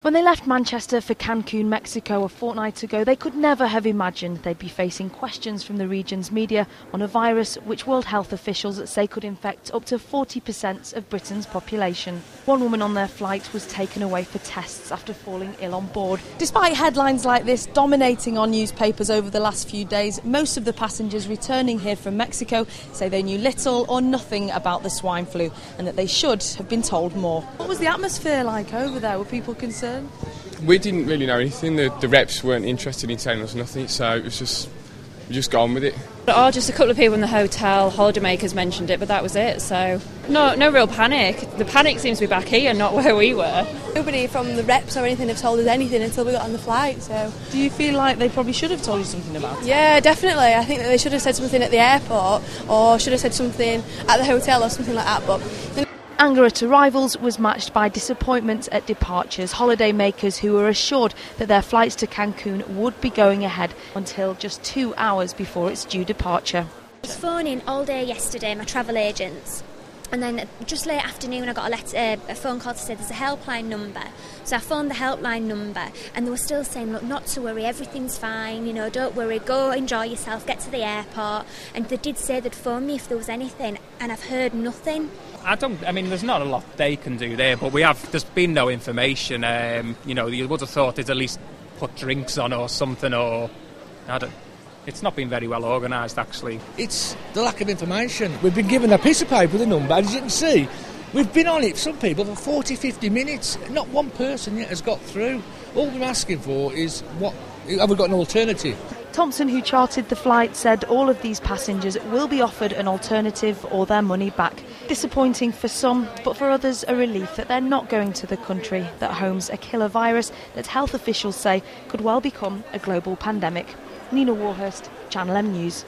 When they left Manchester for Cancun, Mexico a fortnight ago, they could never have imagined they'd be facing questions from the region's media on a virus which World Health officials say could infect up to 40% of Britain's population. One woman on their flight was taken away for tests after falling ill on board. Despite headlines like this dominating our newspapers over the last few days, most of the passengers returning here from Mexico say they knew little or nothing about the swine flu and that they should have been told more. What was the atmosphere like over there? Were people concerned? We didn't really know anything. The reps weren't interested in telling us nothing, so it was we just got on with it. Just a couple of people in the hotel, holidaymakers mentioned it, but that was it, so no real panic. The panic seems to be back here, not where we were. Nobody from the reps or anything have told us anything until we got on the flight, so... Do you feel like they probably should have told you something about it? Yeah, definitely. I think that they should have said something at the airport or should have said something at the hotel or something like that, but... Anger at arrivals was matched by disappointment at departures. Holidaymakers who were assured that their flights to Cancun would be going ahead until just 2 hours before its due departure. I was phoning all day yesterday, my travel agents, and then just late afternoon I got a phone call to say there's a helpline number. So I phoned the helpline number and they were still saying, look, not to worry, everything's fine, you know, don't worry, go enjoy yourself, get to the airport. And they did say they'd phone me if there was anything, and I've heard nothing. There's not a lot they can do there, but there's been no information. You would have thought they'd at least put drinks on or something, it's not been very well organised, actually. It's the lack of information. We've been given a piece of paper with a number, as you can see. We've been on it, some people, for 40, 50 minutes. Not one person yet has got through. All we're asking for is, have we got an alternative? Thompson, who chartered the flight, said all of these passengers will be offered an alternative or their money back. Disappointing for some, but for others a relief that they're not going to the country that homes a killer virus that health officials say could well become a global pandemic. Nina Warhurst, Channel M News.